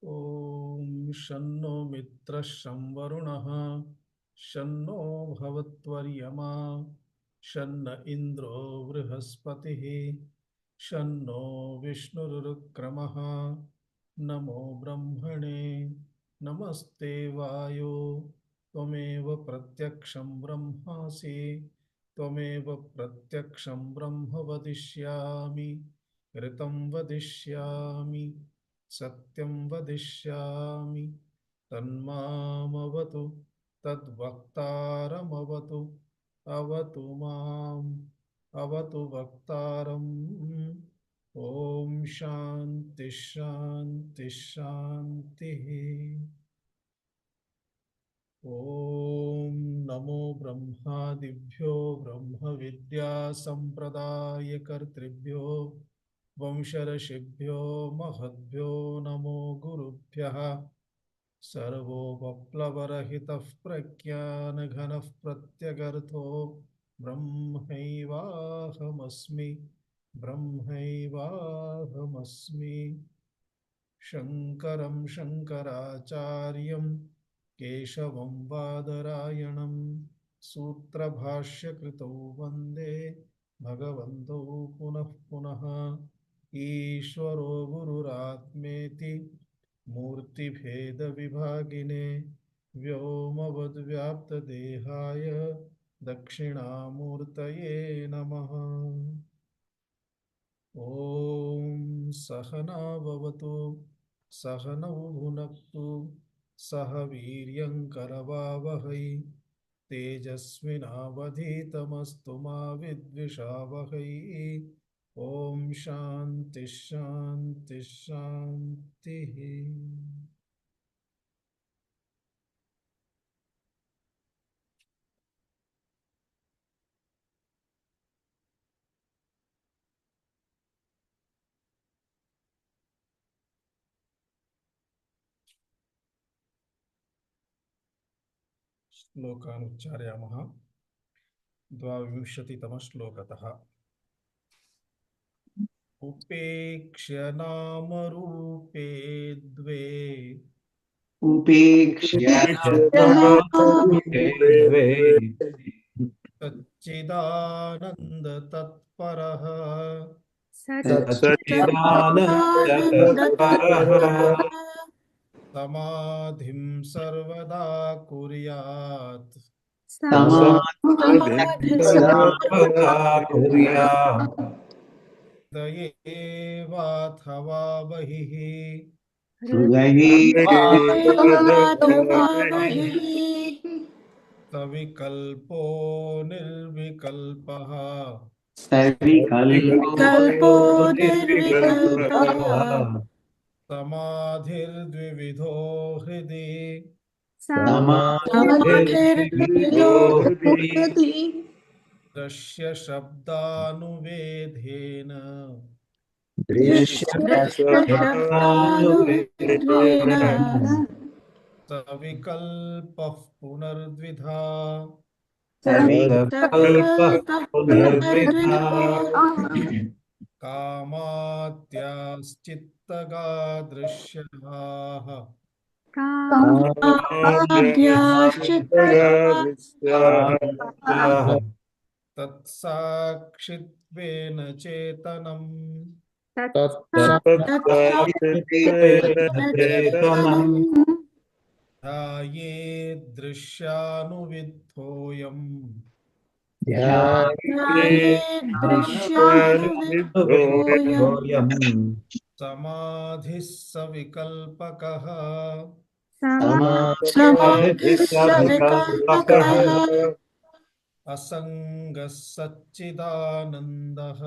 ॐ शन्नो मित्रः शं वरुणः शन्नो भवत्वर्यमा शन्न इन्द्रो बृहस्पतिः शन्नो विष्णुरुक्रमः। नमो ब्रह्मणे नमस्ते वायो त्वमेव प्रत्यक्षं ब्रह्मासि त्वमेव प्रत्यक्षं ब्रह्म वदिष्यामि ऋतं वदिष्यामि सत्यं वदिष्यामि तन्मामवतु तद्वक्तारमवतु अवतु माम् अवतु वक्तारम्। ॐ शान्ति शान्ति शान्तिः। ॐ नमो ब्रह्मादिभ्यो ब्रह्मविद्या संप्रदायकर्तृभ्यो वंशऋषिभ्यो महद्भ्यो नमो गुरुभ्यः। सर्वोपप्लवरहितः प्रज्ञानघनः प्रत्यगर्थो ब्रह्मैवाहमस्मि ब्रह्मैवाहमस्मि। शङ्करं शङ्कराचार्यं केशवं बादरायणं सूत्रभाष्यकृतौ वन्दे भगवन्तौ पुनः पुनः। ईश्वरो गुरुरात्मेति मूर्तिभेदविभागिने व्योमवद्व्याप्तदेहाय दक्षिणामूर्तये नमः। ॐ सहना भवतु सहनौ भुनक्तु सह वीर्यं करवावहै तेजस्विनावधीतमस्तु मा विद्विषावहै। ॐ शान्ति शान्ति शान्तिः। श्लोकानुच्चारयामः। द्वाविंशतितमः श्लोकतः। उपेक्ष्य नामरूपे द्वे उपेक्ष्य सच्चिदानन्दतत्परः समाधिं सर्वदा कुर्यात् हृदयेवाथवा बहिः सविकल्पो निर्विकल्पः समाधिर्द्विविधो हृदि दृश्य शब्दानुवेदेन सविकल्पः पुनर्द्विधा कामाद्याश्चित्तगा दृश्याः तत्साक्षित्वेन चेतनम् ध्यायेद्दृश्यानुविद्धोऽयम् समाधिः सविकल्पकः असङ्गः सच्चिदानन्दः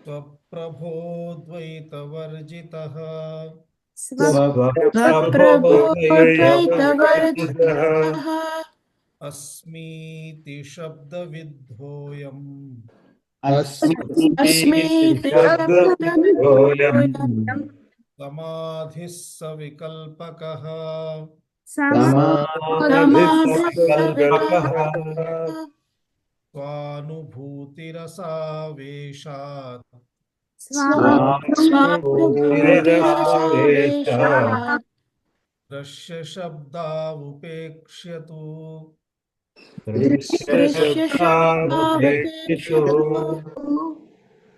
स्वप्रभोद्वैतवर्जितः अस्मीति शब्दविद्धोऽयम् समाधिः सविकल्पकः स्वानुभूतिरसावेशात् स्वानुभूतिरसावेशात् दृश्यशब्दावुपेक्ष्यतु दृश्यशब्दावुपेक्षितो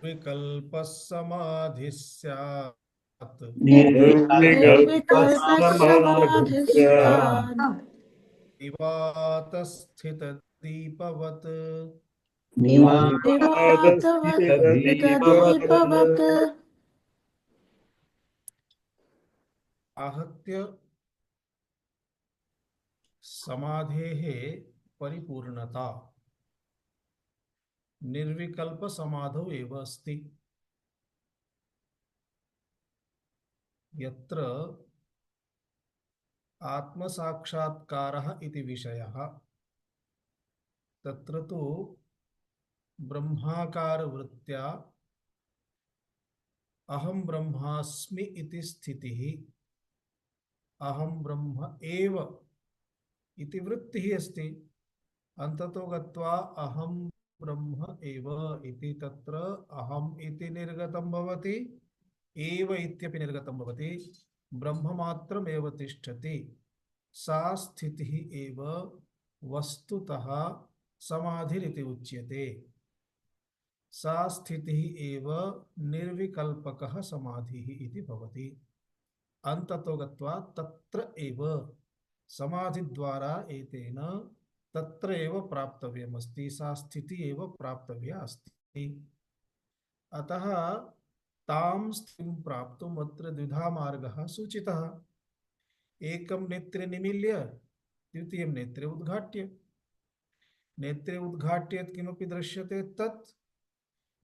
विकल्पः समाधिः स्यात् निर्विकल्पः समाधिः स्यात् दिवातस्थितदीपवत् निवातस्थितदीपवत् आहत्य समाधेः परिपूर्णता निर्विकल्प समाधौ एव अस्ति। यत्र आत्मसाक्षात्कारः इति विषयः तत्र तु ब्रह्माकारवृत्त्या अहं ब्रह्मास्मि इति स्थितिः, अहं ब्रह्म एव इति वृत्तिः अस्ति। अन्ततो गत्वा अहं ब्रह्म एव इति तत्र अहम् इति निर्गतं भवति, एव इत्यपि निर्गतं भवति, ब्रह्ममात्रमेव तिष्ठति। सा स्थितिः एव वस्तुतः समाधिरिति उच्यते। सा स्थितिः एव निर्विकल्पकः समाधिः इति भवति। अन्ततो गत्वा तत्र एव समाधिद्वारा एतेन तत्र एव प्राप्तव्यमस्ति, सा स्थितिः एव प्राप्तव्या अस्ति। अतः तां स्थितिं प्राप्तुम् अत्र द्विधा मार्गः सूचितः। एकं नेत्रे निमील्य द्वितीयं नेत्रे उद्घाट्य। नेत्रे उद्घाट्य यत् किमपि दृश्यते तत्,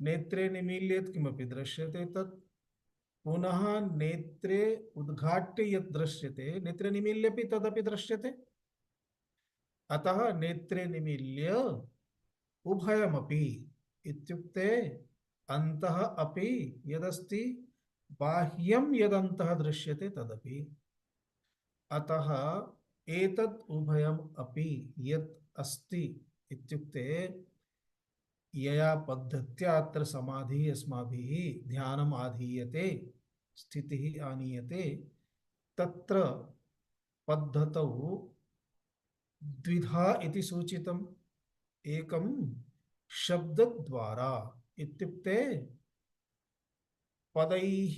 नेत्रे निमील्य यत् किमपि दृश्यते तत्, पुनः नेत्रे उद्घाट्य यत् दृश्यते नेत्रे निमील्यपि तदपि दृश्यते। अतः नेत्रे निमील्य उभयमपि इत्युक्ते अन्तः अपि यदस्ति बाह्यं यदन्तः दृश्यते तदपि। अतः एतत् उभयम् अपि यत् अस्ति इत्युक्ते यया पद्धत्या अत्र समाधिः अस्माभिः ध्यानम् आधीयते, स्थितिः आनीयते, तत्र पद्धतौ द्विधा इति सूचितम्। एकं शब्दद्वारा इत्युक्ते पदैः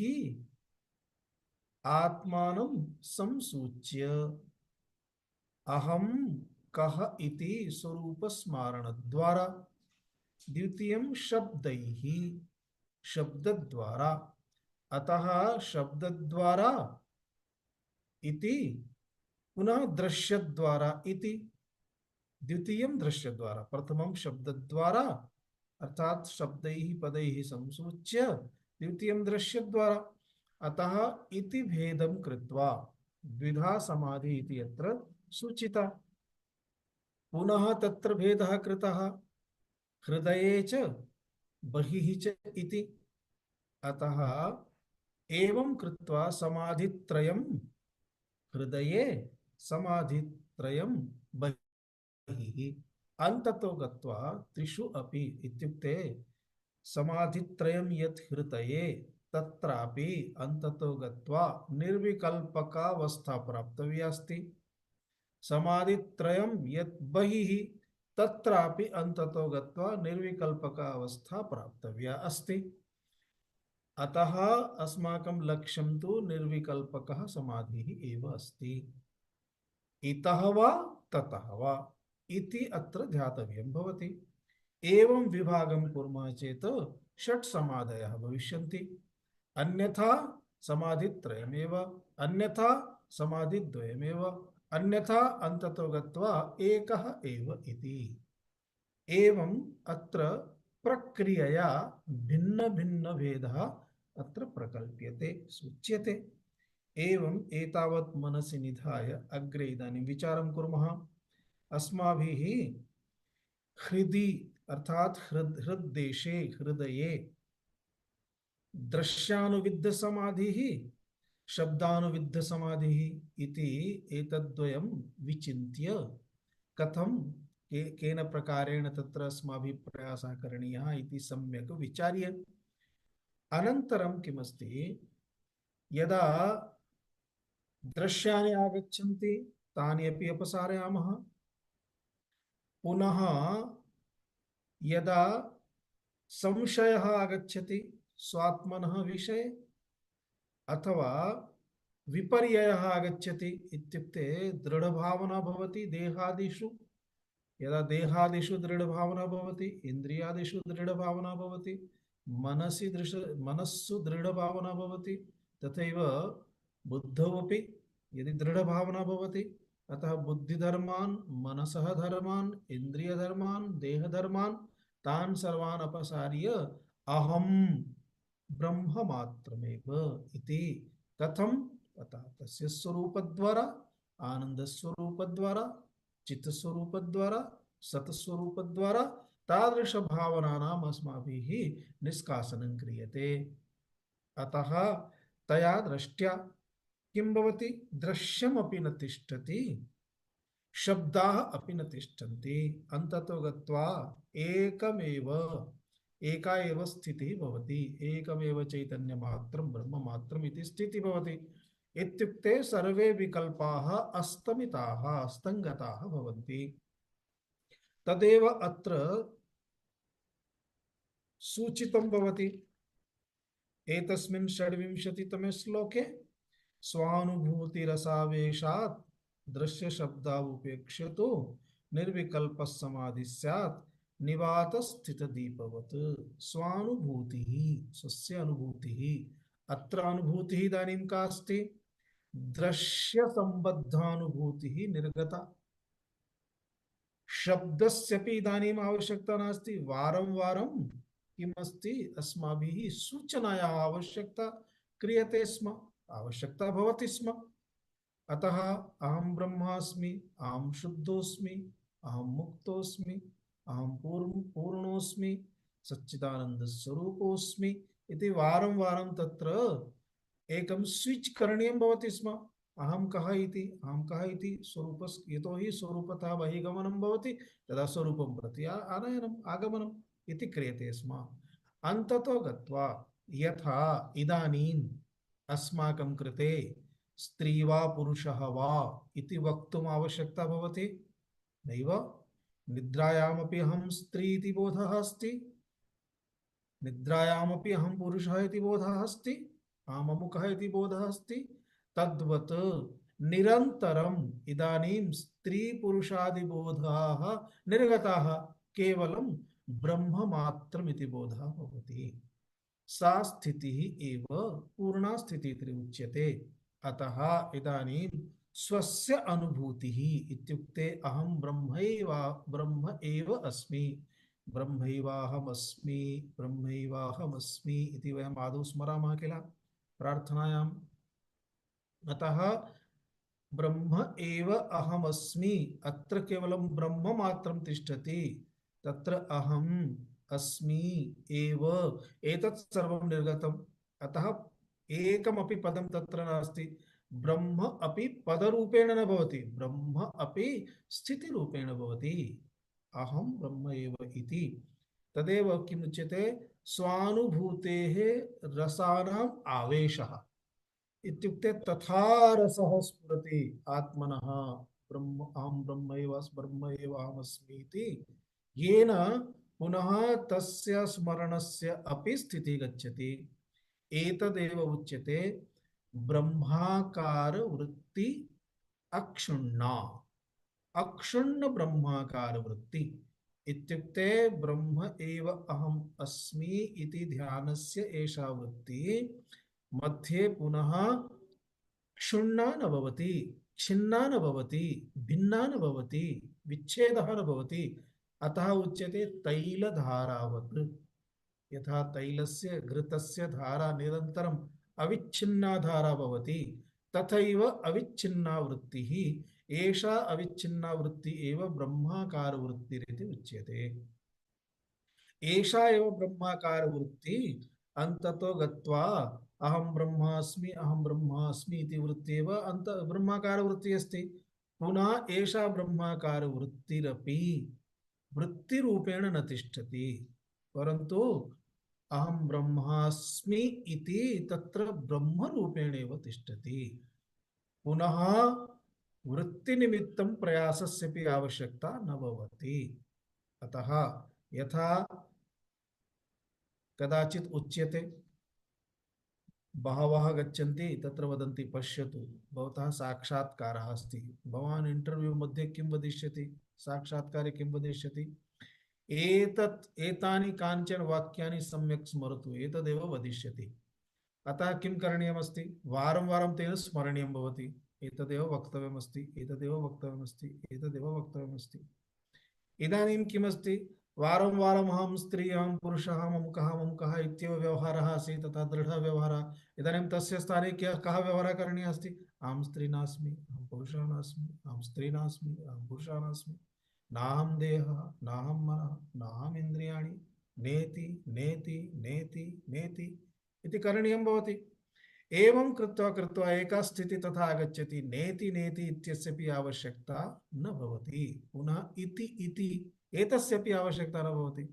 आत्मानं संसूच्य अहं कः इति स्वरूपस्मारणद्वारा। द्वितीयं शब्दैः, शब्दद्वारा। अतः शब्दद्वारा इति पुनः दृश्यद्वारा इति। द्वितीयं दृश्यद्वारा, प्रथमं शब्दद्वारा अर्थात शब्दैः पदैः संसूच्य, द्वितीयं दृश्यद्वारा। अतः इति भेदं कृत्वा द्विधा समाधि इति यत्र सूचिता। पुनः तत्र भेदः कृतः हृदये च बहिः च इति। अतः एवं कृत्वा समाधित्रयं हृदये, समाधित्रयं बहिः, अन्ततो गत्वा त्रिषु अपि इत्युक्ते समाधित्रयं यत् हृदये तत्रापि अन्ततो गत्वा निर्विकल्पकावस्था प्राप्तव्या अस्ति। समाधित्रयं यत् बहिः तत्रापि अन्ततो गत्वा निर्विकल्पकावस्था प्राप्तव्या अस्ति। अतः अस्माकं लक्ष्यं तु निर्विकल्पकः समाधिः एव अस्ति। इतः वा ततः वा इति अत्र ध्यातव्यं भवति। एवं विभागं कुर्मः चेत् षट् समाधयः भविष्यन्ति। अन्यथा समाधित्रयमेव, अन्यथा समाधिद्वयमेव, अन्यथा अन्ततो गत्वा एकः एव इति। एवं अत्र प्रक्रियया भिन्न भिन्न भेदः अत्र प्रकल्प्यते, सूच्यते। एवं एतावत् मनसि निधाय अग्रे इदानीं विचारं कुर्मः। अस्माभिः हृदि अर्थात हृद्देशे, हृदये दृश्यानुविद्ध समाधिः, शब्दानुविद्ध समाधिः इति एतद्द्वयं विचिन्त्य कथं केन प्रकारेण तत्र अस्माभिः प्रयासः करणीयः इति सम्यक् विचार्य अनन्तरं किमस्ति, यदा दृश्यानि आगच्छन्ति तानि अपि अपसारयामः। पुनः यदा संशयः आगच्छति स्वात्मनः विषये अथवा विपर्ययः आगच्छति इत्युक्ते दृढभावना भवति देहादिषु, यदा देहादिषु दृढभावना भवति, इन्द्रियादिषु दृढभावना भवति, मनस्सु दृढभावना भवति, तथैव बुद्धौ अपि यदि दृढभावना भवति, अतः बुद्धिधर्मान्, मनसः धर्मान्, इन्द्रियधर्मान्, देहधर्मान् तान् सर्वान् अपसार्य अहं ब्रह्ममात्रमेव इति कथं, अतः तस्य स्वरूपद्वारा, आनन्दस्वरूपद्वारा, चित्तस्वरूपद्वारा, सत्स्वरूपद्वारा तादृशभावनानाम् अस्माभिः निष्कासनं क्रियते। अतः तया दृष्ट्या किं भवति, दृश्यमपि न तिष्ठति, शब्दाः अपि न तिष्ठन्ति, अन्ततो गत्वा एका एव स्थितिः भवति, एकमेव चैतन्यमात्रं ब्रह्ममात्रम् इति स्थितिः भवति। इत्युक्ते सर्वे विकल्पाः अस्तमिताः, अस्तङ्गताः भवन्ति। तदेव अत्र सूचितं भवति एतस्मिन् 26तमे श्लोके, स्वानुभूतिरसावेशात् दृश्यशब्दावुपेक्ष्यतो निर्विकल्पः समाधिः स्यात् निवातस्थितदीपवत्। स्वानुभूतिः, स्वस्य अनुभूतिः, अत्र अनुभूतिः इदानीं का अस्ति, दृश्यसम्बद्धानुभूतिः निर्गता। शब्दस्यपि इदानीम् आवश्यकता नास्ति, वारं वारं किम् अस्ति, अस्माभिः सूचनायाः आवश्यकता क्रियते स्म, आवश्यकता भवति स्म। अतः अहं ब्रह्मास्मि, अहं शुद्धोस्मि, अहं मुक्तोस्मि, अहं पूर्णोस्मि, सच्चिदानन्दस्वरूपोस्मि इति वारं वारं तत्र एकं स्विच करणीयं भवति स्म। अहं कः इति, अहं कः इति स्वरूपस्य, यतोहि स्वरूपतः बहिर्गमनं भवति, तदा स्वरूपं प्रति आनयनम् आगमनम् इति क्रियते स्म। अन्ततो गत्वा यथा इदानीम् अस्माकं कृते स्त्री वा पुरुषः वा इति वक्तुम् आवश्यकता भवति नैव। निद्रायामपि अहं स्त्री इति बोधः अस्ति, निद्रायामपि अहं पुरुषः इति बोधः अस्ति, अहम् अमुकः इति बोधः अस्ति। तद्वत् निरन्तरम् इदानीं स्त्री पुरुषादिबोधाः निर्गताः, केवलं ब्रह्ममात्रमिति बोधः भवति। सा स्थितिः एव पूर्णा स्थितिः उच्यते। अतः इदानीं स्वस्य अनुभूतिः इत्युक्ते अहं ब्रह्म एव अस्मि, ब्रह्मैवाहमस्मि, ब्रह्मैवाहमस्मि इति वयम् आदौ स्मरामः किल प्रार्थनायाम्। अतः ब्रह्म एव अहमस्मि, अत्र केवलं ब्रह्म मात्रं तिष्ठति, तत्र अहम् अस्मि एव एतत् सर्वं निर्गतम्। अतः एकमपि पदं तत्र नास्ति, ब्रह्म अपि पदरूपेण न भवति, ब्रह्म अपि स्थितिरूपेण भवति, अहं ब्रह्म एव इति। तदेव किमुच्यते, स्वानुभूतेः रसानाम् आवेशः इत्युक्ते तथा रसः स्फुरति आत्मनः, ब्रह्म अहं ब्रह्म एव अहमस्मि इति, येन पुनः तस्य स्मरणस्य अपि स्थितिः गच्छति। एतदेव उच्यते ब्रह्माकार वृत्ति अक्षुण्णा, अक्षुण्ण ब्रह्माकार वृत्ति इत्युक्ते ब्रह्म एव अहम् अस्मि इति ध्यानस्य एषा वृत्ति मध्ये पुनः क्षुण्णा न भवति, छिन्ना न भवति, भिन्ना न भवति, विच्छेदः न भवति। अतः उच्यते तैलधारावत्। यथा तैलस्य घृतस्य धारा निरन्तरम् अविच्छिन्ना धारा भवति, तथैव अविच्छिन्ना वृत्तिः, एषा अविच्छिन्ना वृत्ति एव ब्रह्माकार वृत्तिरिति उच्यते। एषा एव ब्रह्माकार वृत्ति अन्ततो गत्वा अहं ब्रह्मास्मि इति वृत्ति एव अन्त ब्रह्माकार वृत्ति अस्ति। पुनः एषा ब्रह्माकार वृत्तिरपि वृत्तिरूपेण न तिष्ठति, परन्तु अहं ब्रह्मास्मि इति तत्र ब्रह्मरूपेण एव तिष्ठति। पुनः वृत्तिनिमित्तं प्रयासस्यपि आवश्यकता न भवति। अतः यथा कदाचित् उच्यते, बहवः गच्छन्ति तत्र वदन्ति पश्यतु भवतः साक्षात्कारः अस्ति, भवान् इंटरव्यू मध्ये किं वदिष्यति, साक्षात्कारे किं वदिष्यति, एतत् एतानि कानिचन वाक्यानि सम्यक् स्मरतु, एतदेव वदिष्यति। अतः किं करणीयमस्ति, वारं वारं तेन स्मरणीयं भवति, एतदेव वक्तव्यमस्ति, एतदेव वक्तव्यमस्ति, एतदेव वक्तव्यमस्ति। इदानीं किमस्ति, वारं वारम् अहं स्त्री, अहं पुरुषः, अमुकः इत्येव व्यवहारः आसीत्, तथा दृढः व्यवहारः। इदानीं तस्य स्थाने कः व्यवहारः करणीयः अस्ति, अहं स्त्री नास्मि, अहं पुरुषः नास्मि, अहं स्त्री नास्मि, अहं पुरुषः नास्मि, नाहं देहः, नाहं मनः, नाहम् इन्द्रियाणि, नेति नेति नेति नेति इति करणीयं भवति। एवं कृत्वा कृत्वा एका स्थिति तथा आगच्छति, नेति नेति इत्यस्यपि आवश्यकता न भवति, पुनः इति एतस्यपि आवश्यकता न भवति।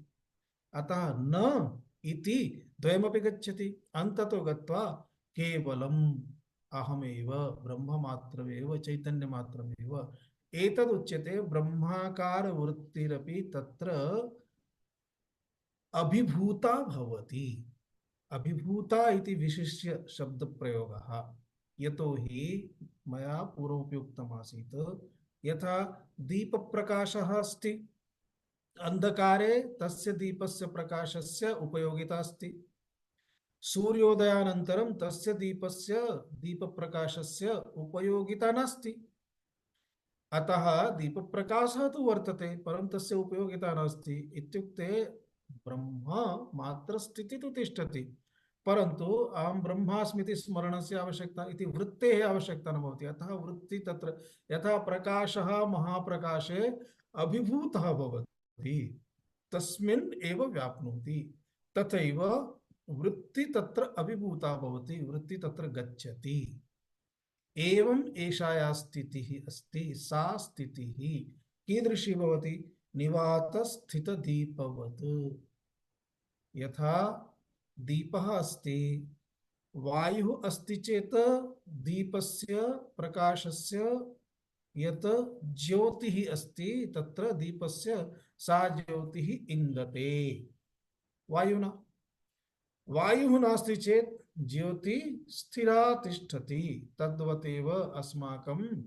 अतः न इति द्वयमपि गच्छति, अन्ततो गत्वा केवलम् अहमेव ब्रह्ममात्रमेव चैतन्यमात्रमेव, एतदुच्यते ब्रह्माकार वृत्तिरपि तत्र अभिभूता भवति। अभिभूता इति विशिष्य शब्द प्रयोगः, यतोहि मया पूर्वमपि उक्तमासीत्, यथा दीपप्रकाशः अस्ति, अंधकारे तस्य दीपस्य प्रकाशस्य उपयोगिता अस्ति, सूर्योदयानन्तरं तस्य दीपस्य दीपप्रकाशस्य उपयोगिता नास्ति। अतः दीपप्रकाशः तु वर्तते परं तस्य उपयोगिता नास्ति। इत्युक्ते ब्रह्म मात्र स्थितिः तु तिष्ठति, परन्तु अहं ब्रह्मास्मि स्मरणस्य आवश्यकता इति वृत्तेः आवश्यकता न भवति। अतः वृत्ति तत्र यथा प्रकाशः महाप्रकाशे अभिभूतः भवति, तस्मिन् एव व्याप्नोति, तथैव वृत्ति तत्र अभिभूता भवति, वृत्ति तत्र गच्छति। एवं एषा या स्थितिः अस्ति, सा स्थितिः कीदृशी भवति, निवातस्थितदीपवत्। यथा दीपः अस्ति, वायुः अस्ति चेत् दीपस्य प्रकाशस्य यत् ज्योतिः अस्ति तत्र दीपस्य सा ज्योतिः इंगते, वायुना। वायुः नास्ति चेत् ज्योति स्थिरा तिष्ठति। तद्वतेव अस्माकं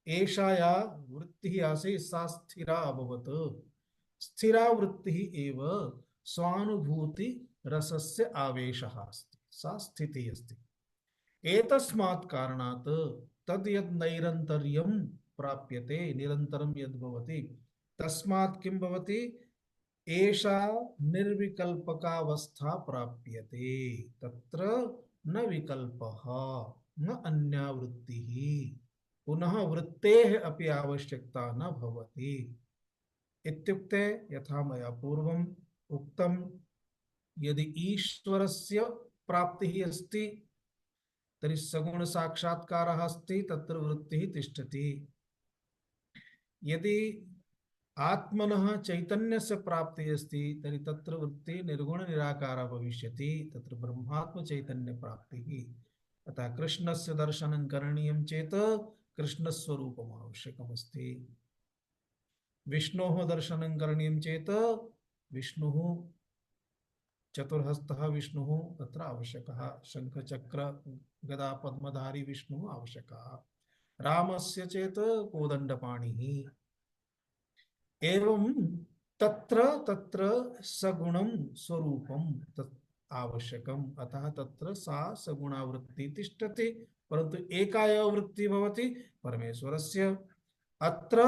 एषा या वृत्तिः आसीत् सा स्थिरा अभवत्। स्थिरा वृत्तिः एव स्वानुभूति रसस्य आवेशः अस्ति, सा स्थितिः अस्ति। एतस्मात् कारणात् तद् यद् नैरन्तर्यं प्राप्यते, निरन्तरं यद् भवति, तस्मात् किं भवति, एषा निर्विकल्पकावस्था प्राप्यते। तत्र न विकल्पः न अन्या वृत्तिः, पुनः वृत्तेः अपि आवश्यकता न भवति। इत्युक्ते यथा मया पूर्वम् उक्तं, यदि ईश्वरस्य प्राप्तिः अस्ति तर्हि सगुण साक्षात्कारः अस्ति, तत्र वृत्तिः तिष्ठति। यदि आत्मनः चैतन्यस्य प्राप्तिः अस्ति तर्हि तत्र वृत्ति निर्गुण निराकारः भविष्यति, तत्र ब्रह्मात्म चैतन्य प्राप्तिः। अतः कृष्णस्य दर्शनं करणीयं चेत् कृष्णस्वरूपम् आवश्यकम् अस्ति, विष्णोः दर्शनं करणीयं चेत् विष्णुः चतुर्हस्तः विष्णुः तत्र आवश्यकः, शङ्खचक्र गदा पद्मधारी विष्णुः आवश्यकः, रामस्य चेत् कोदण्डपाणिः। एवं तत्र तत्र सगुणं स्वरूपं तत् आवश्यकम्। अतः तत्र सा सगुणा वृत्ति तिष्ठति, परन्तु एका एव वृत्ति भवति परमेश्वरस्य। अत्र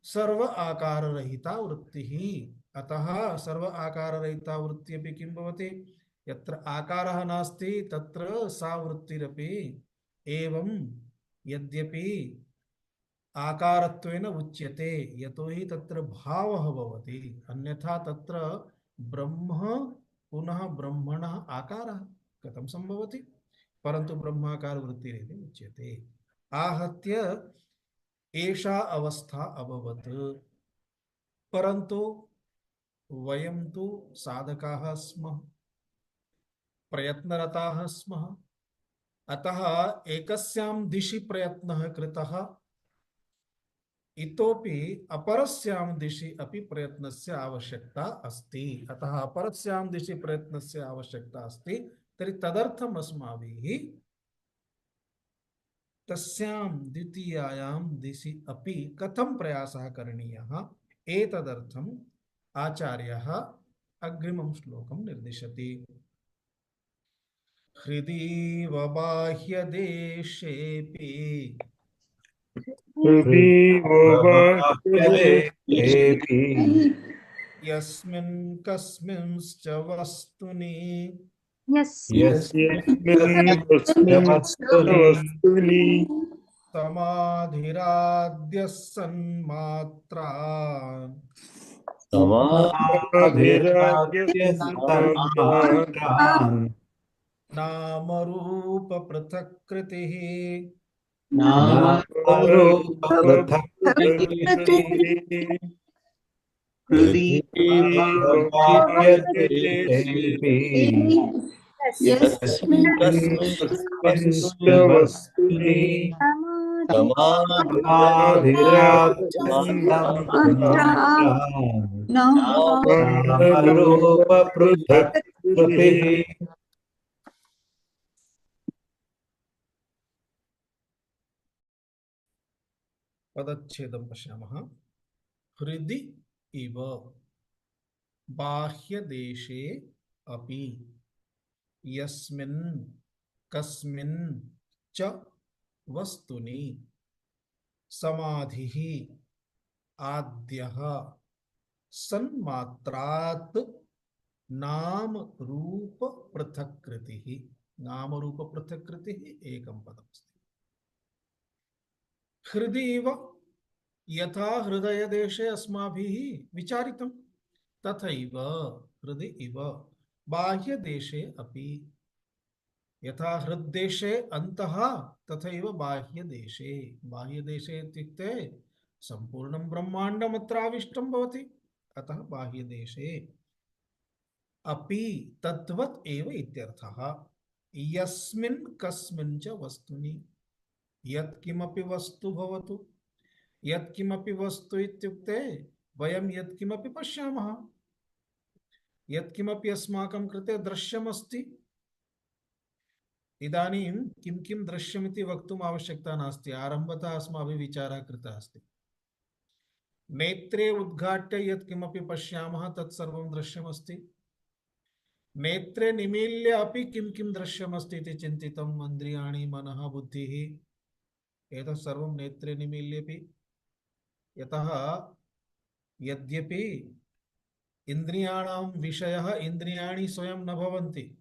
सर्व आकार रहिता वृत्तिः। अतः सर्व आकार रहिता वृत्ति अपि किं भवति, यत्र आकारः नास्ति तत्र सा वृत्तिरपि एवं यद्यपि आकारत्वेन उच्यते, यतोहि तत्र भावः भवति, अन्यथा तत्र ब्रह्म पुनः ब्रह्मणः आकारः कथं संभवति, परन्तु ब्रह्माकार वृत्तिरिति उच्यते। आहत्य एषा अवस्था अभवत्। परन्तु वयं तु साधकाः स्मः, प्रयत्नरताः स्मः। अतः एकस्यां दिशि प्रयत्नः कृतः, इतोपि अपरस्यां दिशि अपि प्रयत्नस्य आवश्यकता अस्ति। अतः अपरस्यां दिशि प्रयत्नस्य आवश्यकता अस्ति। तर्हि तदर्थम् अस्माभिः तस्यां द्वितीयायां दिशि अपि कथं प्रयासः करणीयः, एतदर्थम् आचार्यः अग्रिमं श्लोकं निर्दिशति। हृदीव बाह्यदेशेऽपि हृदीववाक्यदेशेऽपि यस्मिन् कस्मिंश्च वस्तुनि यस्मिन् कस्मिंश्च वस्तुनि समाधिराद्यः सन्मात्रा समाधिराज्यसन्मात्रान् नामरूप पृथक्कृतिः नामरूपपृथक्कृतिः हृदीववाक्यदेशेऽपि यस्मिन् कस्मिंश्च वस्तुनि समाधिराज्यसन्मात्रान् नामरूपपृथक्कृतिः। पदच्छेदं पश्यामः। हृदि इव बाह्यदेशे अपि यस्मिन् कस्मिन् च वस्तुनि समाधिः आद्यः सन्मात्रात् नाम रूप पृथक्कृतिः। नाम रूप पृथक्कृतिः एकं पदमस्ति। हृदि इव यथा हृदय देशे अस्माभिः विचारितं तथैव हृदि इव बाह्य देशे अपि यथा हृद्देशे अन्तः तथैव बाह्य देशे। बाह्य देशे इत्युक्ते सम्पूर्णं ब्रह्माण्डम् अत्र आविष्टं भवति, अतः बाह्य देशे अपि तद्वत् एव इत्यर्थः। यस्मिन् कस्मिन् च वस्तुनि, यत्किमपि वस्तु भवतु। यत्किमपि वस्तु इत्युक्ते वयं यत्किमपि पश्यामः, यत्किमपि अस्माकं कृते दृश्यमस्ति। इदानीं किं किं दृश्यमिति वक्तुम् आवश्यकता नास्ति, आरम्भतः अस्माभिः विचारः कृतः अस्ति। नेत्रे उद्घाट्य यत्किमपि पश्यामः तत्सर्वं दृश्यमस्ति। नेत्रे निमील्य अपि किं किं दृश्यमस्ति इति चिन्तितम्, इन्द्रियाणि मनः बुद्धिः एतत् सर्वं नेत्रे निमील्यपि। यतः यद्यपि इन्द्रियाणां विषयः इन्द्रियाणि स्वयं न भवन्ति,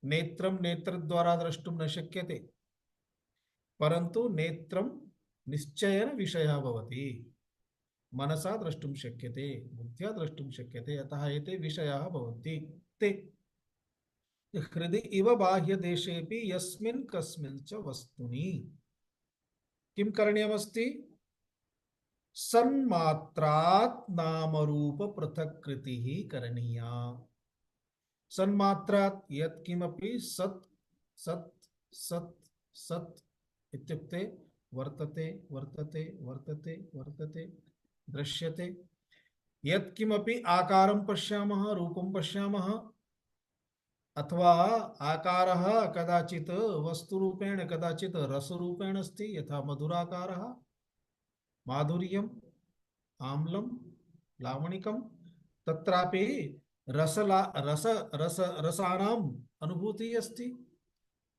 नेत्रं नेत्रद्वारा द्रष्टुं न शक्यते, परन्तु नेत्रं निश्चयेन विषयः भवति, मनसा द्रष्टुं शक्यते, बुद्ध्या द्रष्टुं शक्यते, अतः एते विषयाः भवन्ति। ते हृदि इव बाह्यदेशेऽपि यस्मिन् कस्मिन् च वस्तुनि किं करणीयमस्ति? सन्मात्रात् नामरूप पृथक्कृतिः करणीया। सन्मात्रात् यत्किमपि सत् सत् सत् सत् इत्युक्ते वर्तते वर्तते वर्तते वर्तते दृश्यते। यत्किमपि आकारं पश्यामः, रूपं पश्यामः, अथवा आकारः कदाचित् वस्तुरूपेण कदाचित् रसरूपेण अस्ति, यथा मधुराकारः, माधुर्यम्, आम्लं, लावणिकं, तत्रापि रसानाम् अनुभूतिः अस्ति,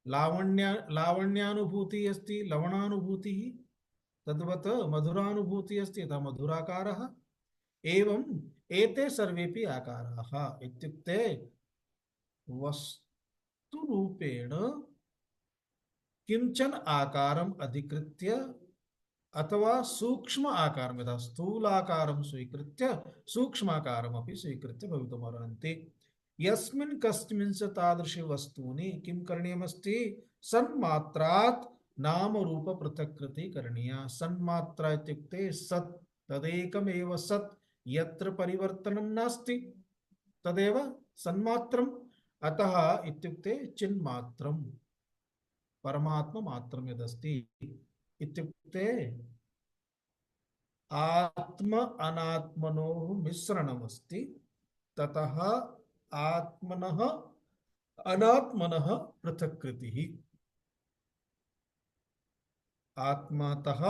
लावण्यानुभूतिः अस्ति, लवणानुभूतिः, तद्वत् मधुरानुभूतिः अस्ति, यथा मधुराकारः। एवं एते सर्वेपि आकाराः इत्युक्ते वस्तुरूपेण किंचन आकारम् अधिकृत्य अथवा सूक्ष्म आकारं, यथा स्थूलाकारं स्वीकृत्य सूक्ष्माकारमपि स्वीकृत्य भवितुमर्हन्ति। यस्मिन् कस्मिंश्च तादृशी वस्तूनि किं करणीयमस्ति? सन्मात्रात् नामरूप पृथक्कृति करणीया। सन्मात्रा इत्युक्ते सत्, तदेकमेव सत्, यत्र परिवर्तनं नास्ति तदेव सन्मात्रम्। अतः इत्युक्ते चिन्मात्रं परमात्मा मात्रं यदस्ति इत्युक्ते आत्म अनात्मनोः मिश्रणमस्ति। ततः आत्मनः अनात्मनः पृथक्कृतिः। आत्मतः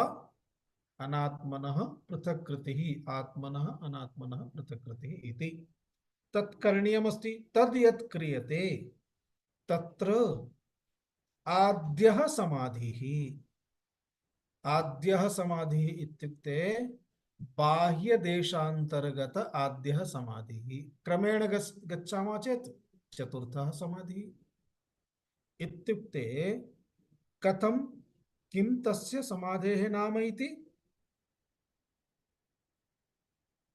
अनात्मनः पृथक्कृतिः, आत्मनः अनात्मनः पृथक्कृतिः इति तत्करणीयमस्ति। तद् यत् क्रियते तत्र आद्यः समाधिः। आद्यः समाधिः इत्युक्ते बाह्यदेशान्तर्गत आद्यः समाधिः। क्रमेण गच्छामः चेत् चतुर्थः समाधिः। इत्युक्ते कथं, किं तस्य समाधेः नाम इति?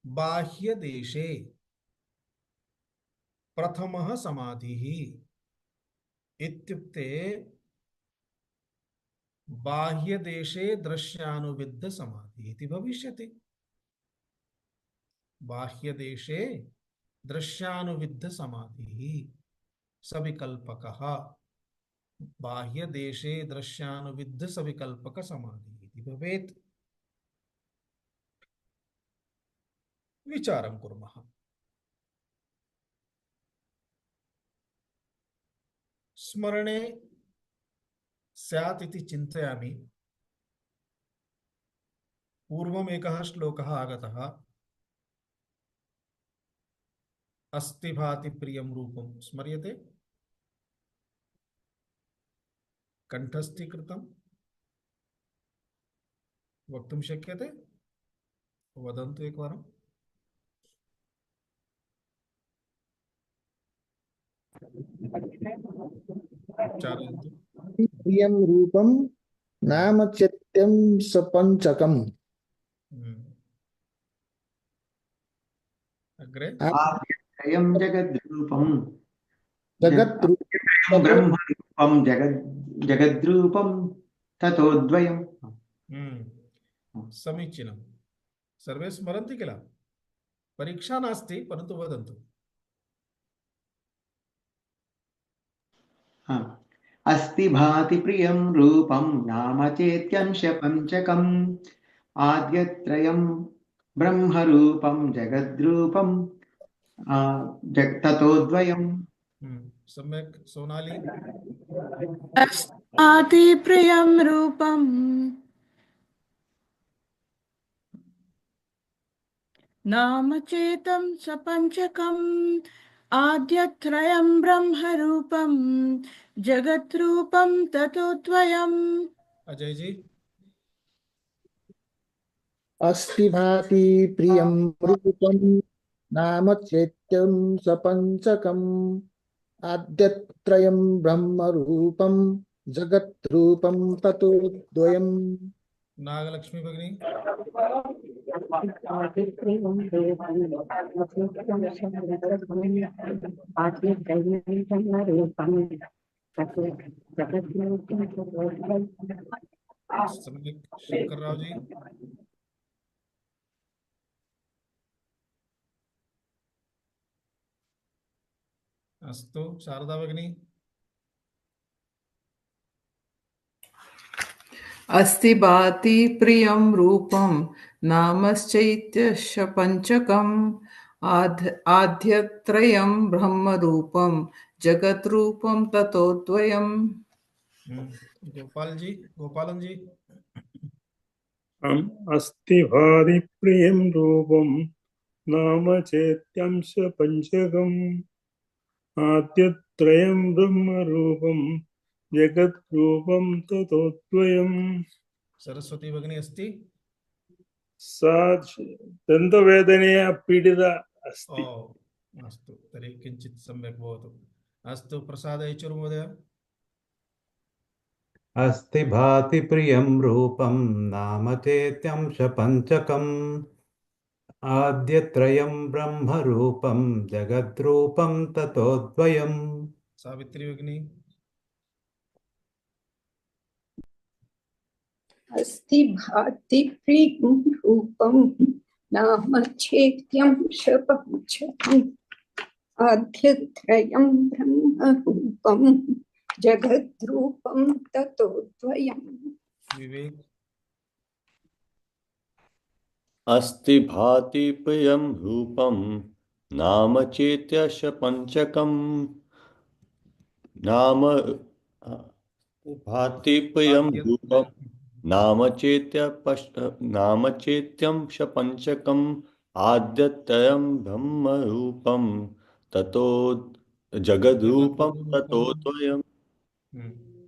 बाह्यदेशे प्रथमः समाधिः इत्युक्ते बाह्यदेशे दृश्यानुविद्ध समाधिः इति भविष्यति। बाह्यदेशे दृश्यानुविद्ध समाधिः सविकल्पकः। बाह्यदेशे दृश्यानुविद्ध सविकल्पक समाधिः इति भवेत्। विचारं कुर्मः। स्मरणे स्यात् इति चिन्तयामि। पूर्वम् एकः श्लोकः आगतः, अस्ति भाति प्रियं रूपं। स्मर्यते? कंठस्थीकृतं वक्तुं शक्यते? वदन्तु एकवारम्। उच्चारयन्तु। प्रियं रूपं नाम चैत्यं सपञ्चकम्। अग्रे आद्यत्रयं जगद्रूपं जगद्रूपं ब्रह्मरूपं जगद्रूपं ततोद्वयम्। समीचीनं। सर्वे स्मरन्ति किल? परीक्षा नास्ति, परन्तु वदन्तु। अस्ति भाति प्रियं रूपं नाम चेत्यंश पञ्चकम्। आद्यत्रयं ब्रह्मरूपं जगद्रूपं ततोद्वयम्। सम्यक्। सोनाली? अस्ति प्रियं रूपं नाम चेतं सपञ्चकम्। आद्यत्रयं ब्रह्मरूपं जगद्रूपं ततोद्वयम्। अजय जी? अस्ति भाति प्रियं रूपं नाम चैत्यं सपञ्चकम्। आद्यत्रयं ब्रह्मरूपं जगद्रूपं ततोद्वयम्। नागलक्ष्मी भगिनी? सम्यक्। शंकरराव जी? अस्तु। शारदा भगिनी? अस्ति भाति प्रियं रूपं नामश्चैत्यस्य पञ्चकम्। आद्यत्रयं ब्रह्मरूपं जगद्रूपं ततोद्वयम्। गोपाल जी? गोपालन जी? अस्ति भाति प्रियं रूपं नाम चैत्यंश पञ्चकम्। आद्यत्रयं ब्रह्मरूपं जगद्रूपं ततोद्वयम्। सरस्वती भगिनी अस्ति? सा दन्तवेदनया पीडिता अस्ति। अस्तु, तर्हि किञ्चित् सम्यक् भवतु। अस्तु, प्रसाद येचूरि महोदय? अस्ति भाति प्रियं रूपं नाम चेत्यंश पञ्चकम्। आद्यत्रयं ब्रह्मरूपं जगद्रूपं ततोद्वयम्। सावित्री भगिनी? अस्ति भाति प्रियं रूपं नामचेत्यं शपञ्चकम् आद्यत्रयं ब्रह्मरूपं जगद्रूपं ततोद्वयम्। विवेक अस्ति भाति प्रियं रूपं नाम चेत्यश पंचकम् नाम भाति प्रियं रूपं नाम चेत्यं पंचकम् आद्यत्रयं ब्रह्म रूपं ततो जगद्रूपं ततो जगद्रूपम् द्वयम्।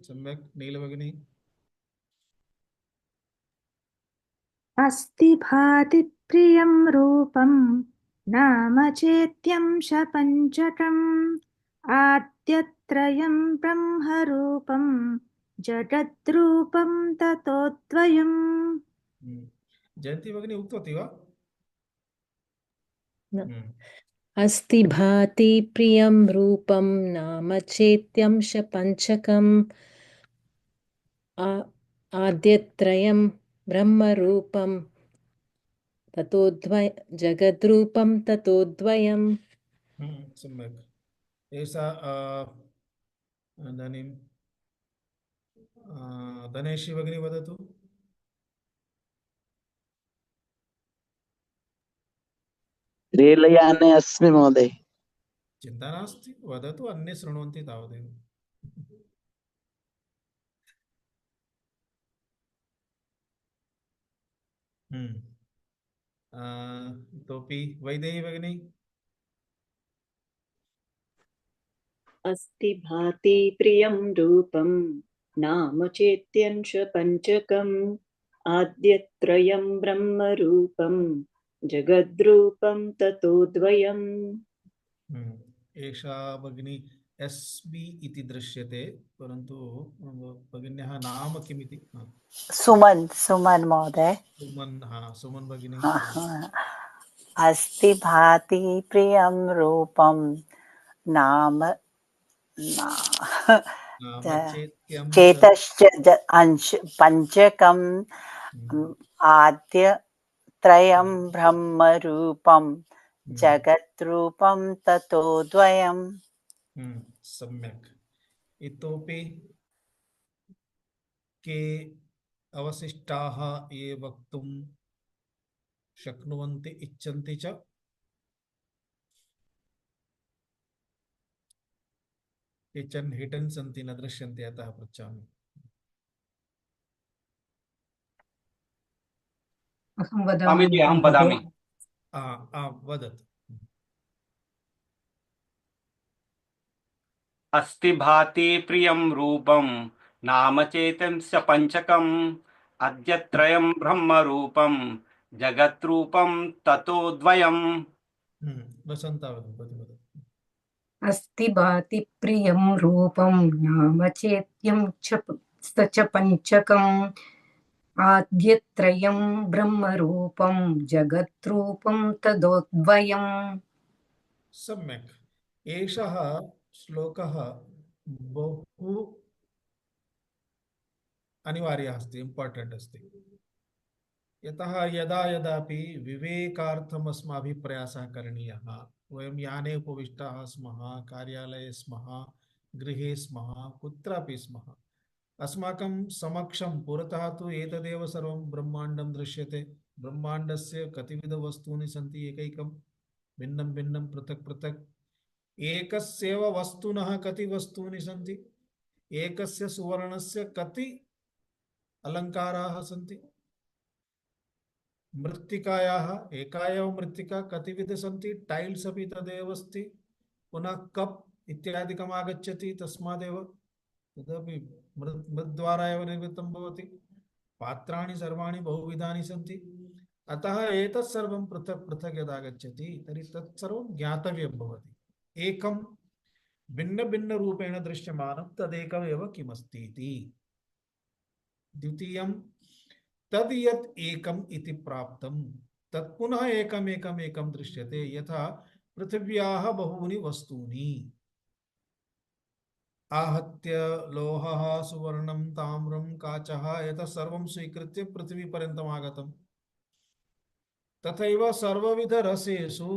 सम्यक् नीलभगिनी अस्ति भाति प्रियं रूपं नाम चेत्यं शपञ्चकम् आद्यत्रयं ब्रह्मरूपं जगद्रूपं ततोद्वयम्। जयन्ती भगिनी उक्तवती वा? अस्ति भाति प्रियं रूपं नाम चेत्यं शपञ्चकम् आद्यत्रयं ब्रह्मरूपं ततोद्वय जगद्रूपं ततोद्वयम्। सम्यक्। एषा इदानीं धनेशी भगिनी वदतु। रेलयाने अस्मि महोदय। चिन्ता नास्ति, वदतु, अन्ये शृण्वन्ति तावदेव। इतोपि वैदेही भगिनी। अस्ति भाति प्रियं रूपं नाम चेत्यंश पंचकम् आद्यत्रयं ब्रह्मरूपं जगद्रूपं ततोद्वयम्। एषा भगिनी एसबी इति दृश्यते, परन्तु भगिन्याः नाम किमिति? सुमन महोदय। सुमन भगिनी। अस्ति भाति प्रियं रूपं नाम चेतश्च अंश पंचकम् आद्यत्रयं ब्रह्मरूपं जगद्रूपं ततोद्वयम्। सम्यक्। इतोपि के अवशिष्टाः ये वक्तुं शक्नुवन्ति इच्छन्ति च? केचन हिडन् सन्ति, न दृश्यन्ते, अतः पृच्छामि। अहं वदामि। वदतु। अस्ति भाति प्रियं रूपं नाम चेत्यंश पंचकम् अद्यत्रयं ब्रह्मरूपं जगद्रूपं ततोद्वयम्। वसन्ता वदतु। अस्ति भाति प्रियं रूपं नाम चेत्यं च पंचकम् आद्यत्रयं ब्रह्मरूपं जगद्रूपं तदोद्वयम्। सम्यक्। एषः श्लोकः बहु अनिवार्यः अस्ति, इम्पार्टेण्ट् अस्ति। यतः यदा यदापि विवेकार्थम् अस्माभिः प्रयासः करणीयः। वयं याने उपविष्टाः स्मः, कार्यालये स्मः, गृहे स्मः, कुत्रापि स्मः, अस्माकं समक्षं पुरतः तु एतदेव सर्वं ब्रह्माण्डं दृश्यते। ब्रह्माण्डस्य कतिविधवस्तूनि सन्ति, एकैकं भिन्नं भिन्नं पृथक् पृथक्। एकस्यैव वस्तुनः कति वस्तूनि सन्ति, एकस्य सुवर्णस्य कति अलङ्काराः सन्ति। मृत्तिकायाः एका एव मृत्तिका कतिविध सन्ति, टाइल्स् अपि तदेव अस्ति, पुनः कप् इत्यादिकम् आगच्छति तस्मादेव, तदपि मृद्द्वारा एव निर्मितं भवति। पात्राणि सर्वाणि बहुविधानि सन्ति। अतः एतत् सर्वं पृथक् पृथक् यदागच्छति तर्हि तत् सर्वं ज्ञातव्यं भवति। एकं भिन्न भिन्न रूपेण दृश्यमानं तदेकमेव किमस्ति इति। द्वितीयं तद् यत् एकम् इति प्राप्तं तत् पुनः एकमेकमेकं दृश्यते। यथा पृथिव्याः बहूनि वस्तूनि आहत्य लोहः, सुवर्णं, ताम्रं, काचः, एतत् सर्वं स्वीकृत्य पृथ्वीपर्यन्तम् आगतम्। तथैव सर्वविध रसेषु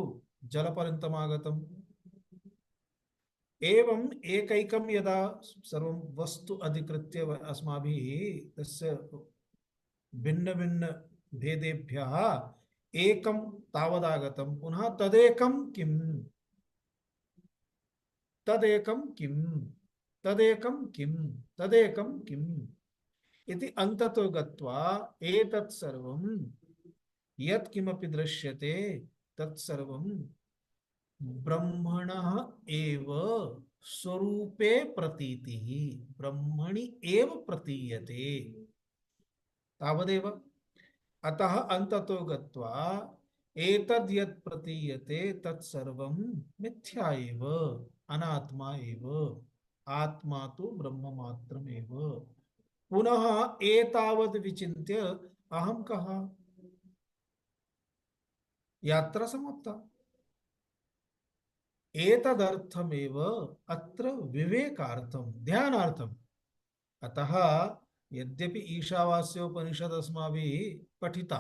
जलपर्यन्तमागतम् एवं एकैकं यदा सर्वं वस्तु अधिकृत्य अस्माभिः तस्य भिन्न भिन्न भेदेभ्यः एकं तावदागतं पुनः तदेकं किम् तदेकं किम् तदेकं किम् तदेकं किम् इति अन्ततो गत्वा एतत् सर्वं यत् किमपि दृश्यते तत्सर्वं ब्रह्मणः एव स्वरूपे प्रतीतिः ब्रह्मणि एव प्रतीयते तावदेव। अतः अन्ततो गत्वा एतद् यत् प्रतीयते तत्सर्वं मिथ्या एव अनात्मा एव आत्मा तु ब्रह्ममात्रमेव। पुनः एतावद् विचिन्त्य अहं कः यात्रा समाप्ता। एतदर्थमेव अत्र विवेकार्थं ध्यानार्थम्। अतः यद्यपि ईशावास्योपनिषद् अस्माभिः पठिता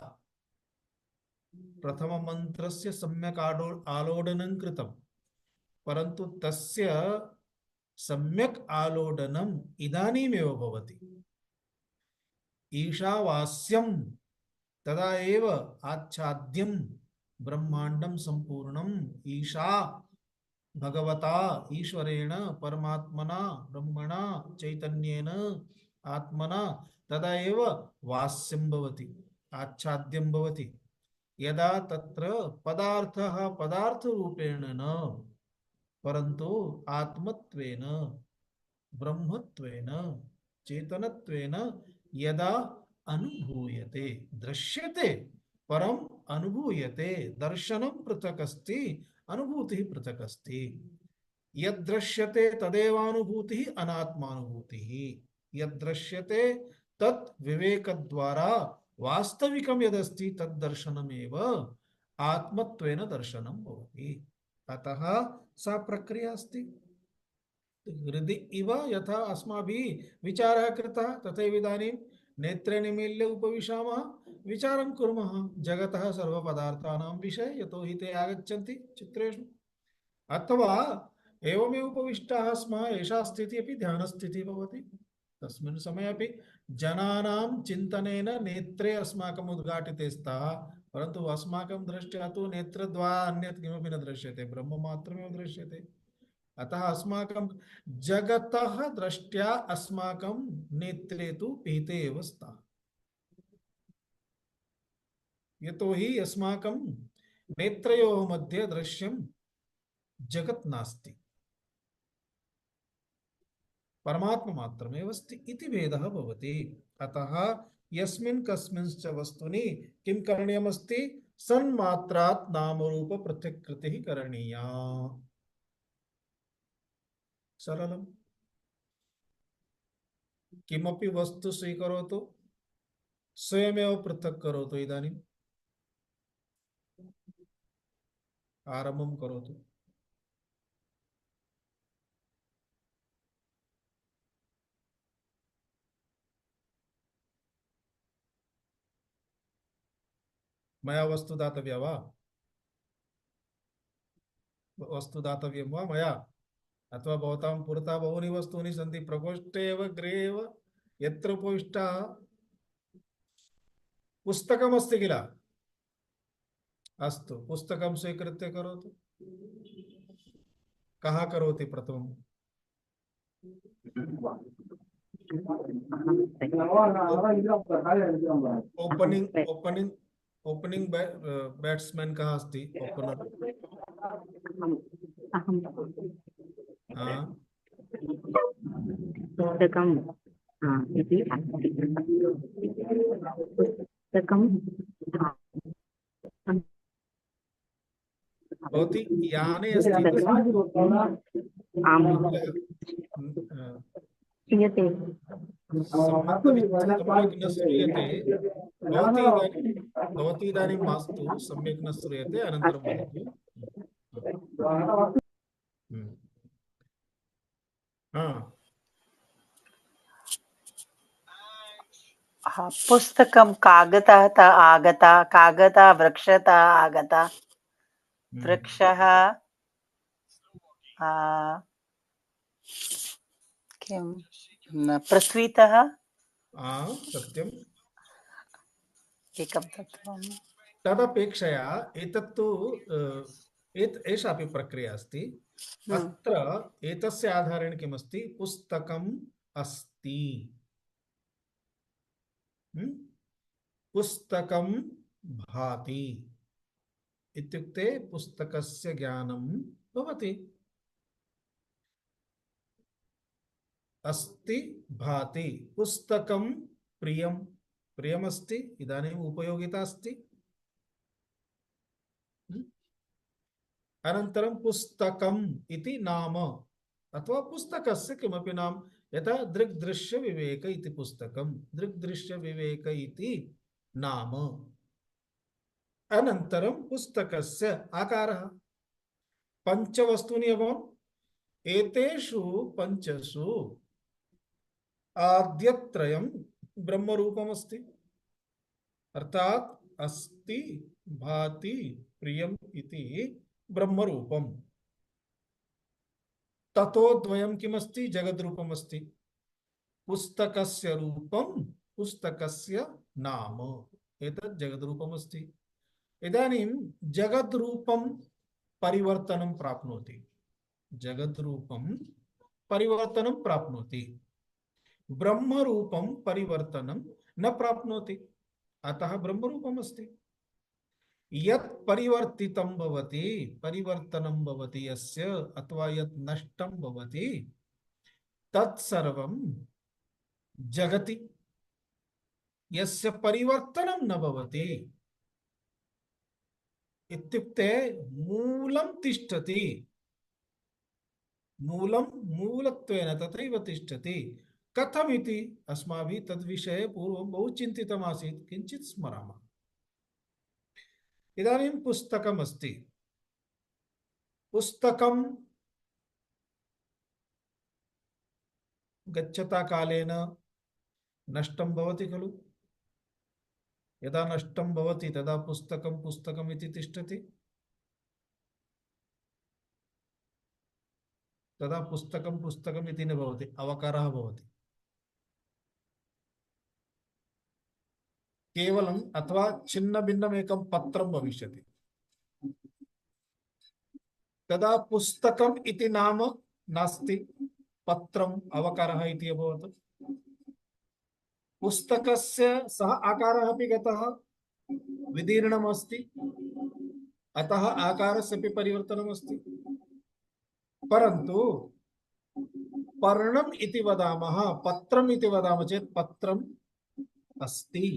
प्रथममन्त्रस्य सम्यक् आलोडनं कृतं परन्तु तस्य सम्यक् आलोडनम् इदानीमेव भवति। ईशावास्यं तदा एव आच्छाद्यं ब्रह्माण्डं सम्पूर्णम् ईशा भगवता ईश्वरेण परमात्मना ब्रह्मणा चैतन्येन आत्मना तदा एव वास्यं भवति आच्छाद्यं भवति। यदा तत्र पदार्थः पदार्थरूपेण न परन्तु आत्मत्वेन ब्रह्मत्वेन चेतनत्वेन यदा अनुभूयते दृश्यते परम अनुभूयते दर्शनं पृथक् अस्ति अनुभूतिः पृथक् अस्ति। यद्दृश्यते तदेवानुभूतिः अनात्मानुभूतिः यद्दृश्यते तत् विवेकद्वारा वास्तविकं यदस्ति तद्दर्शनमेव आत्मत्वेन दर्शनं भवति। अतः सा प्रक्रिया अस्ति। हृदि इव यथा अस्माभिः विचारः कृतः तथैव इदानीं नेत्रे निमील्य उपविशामः विचारं कुर्मः जगतः सर्वपदार्थानां विषये यतो हि ते आगच्छन्ति चित्रेषु। अथवा एवमेव उपविष्टाः स्मः एषा स्थितिः अपि ध्यानस्थितिः भवति। तस्मिन् समये अपि जनानां चिन्तनेन नेत्रे अस्माकम् उद्घाटिते स्तः परन्तु अस्माकं दृष्ट्या तु नेत्रद्वारा अन्यत् किमपि न दृश्यते ब्रह्म मात्रमेव दृश्यते। अतः अस्माकं जगतः दृष्ट्या अस्माकं नेत्रे तु पीते एव स्तः यतो हि अस्माकं नेत्रयोः मध्ये दृश्यं जगत् नास्ति परमात्मा मात्रमेव अस्ति इति भेदः भवति। अतः यस्मिन् कस्मिंश्च वस्तुनि किं करणीयमस्ति सन्मात्रात् नामरूप पृथक्कृतिः करणीया। सरलम्। किमपि वस्तु स्वीकरोतु स्वयमेव पृथक् करोतु। इदानीम् आरम्भं करोतु। मया वस्तु दातव्या वा वस्तु दातव्यं वा मया अथवा भवतां पुरतः बहूनि वस्तूनि सन्ति प्रकोष्ठे एव गृहे एव यत्र उपविष्टाः पुस्तकमस्ति किल अस्तु पुस्तकं स्वीकृत्य करोतु। कः करोति प्रथमम् ओपनिंग बैट्समैन कहाँ अस्ति ओपनर पुस्तकं इति पुस्तकं भवती याने अस्ति श्रूयते सम्यक् न श्रूयते भवती इदानीं मास्तु सम्यक् न श्रूयते अनन्तरं वदतु। पुस्तकं कागतः आगता, कागतः वृक्षतः आगता, वृक्षः किं पृथ्वीतः सत्यम् एकं तत्त्वं तदपेक्षया एतत्तु एषापि प्रक्रिया अस्ति। अत्र एतस्य आधारेण किमस्ति, पुस्तकम् अस्ति, पुस्तकं भाति इत्युक्ते पुस्तकस्य ज्ञानं भवति। अस्ति भाति पुस्तकं प्रियं, प्रियमस्ति, इदानीम् उपयोगिता अस्ति। अनन्तरं पुस्तकम् इति नाम अथवा पुस्तकस्य किमपि नाम, यथा दृग्दृश्य विवेक इति पुस्तकं, दृग्दृश्य विवेक इति नाम। अनन्तरं पुस्तकस्य आकारः, पञ्चवस्तूनि अभवन्, एतेषु पञ्चसु आद्यत्रयं ब्रह्मरूपमस्ति, अर्थात् अस्ति भाति प्रियम् इति ब्रह्मरूपम्। ततो द्वयं किमस्ति, जगद्रूपमस्ति। पुस्तकस्य रूपं, पुस्तकस्य नाम, एतत् जगद्रूपमस्ति। इदानीं जगद्रूपं परिवर्तनं प्राप्नोति, जगद्रूपं परिवर्तनं प्राप्नोति, ब्रह्मरूपं परिवर्तनं न प्राप्नोति, अतः ब्रह्मरूपमस्ति। यत् परिवर्तितं भवति, परिवर्तनं भवति यस्य, अथवा यत् नष्टं भवति, तत्सर्वं जगति। यस्य परिवर्तनं न भवति इत्युक्ते मूलं तिष्ठति, मूलं मूलत्वेन तत्रैव तिष्ठति। कथमिति अस्माभिः तद्विषये पूर्वं बहु चिन्तितमासीत्, किञ्चित् स्मरामः। इदानीं पुस्तकम् अस्ति, पुस्तकं गच्छता कालेन नष्टं भवति खलु, यदा नष्टं भवति तदा पुस्तकं पुस्तकम् इति तिष्ठति, तदा पुस्तकं पुस्तकम् इति न भवति, अवकारः भवति केवलम्, अथवा छिन्न भिन्नम् एकं पत्रं भविष्यति, तदा पुस्तकम् इति नाम नास्ति, पत्रम् अवकारः इति अभवत्। पुस्तकस्य सः आकारः अपि गतः, विदीर्णम् अस्ति, अतः आकारस्य अपि परिवर्तनम् अस्ति। परन्तु पर्णम् इति वदामः, पत्रम् इति वदामः चेत् पत्रम् अस्ति,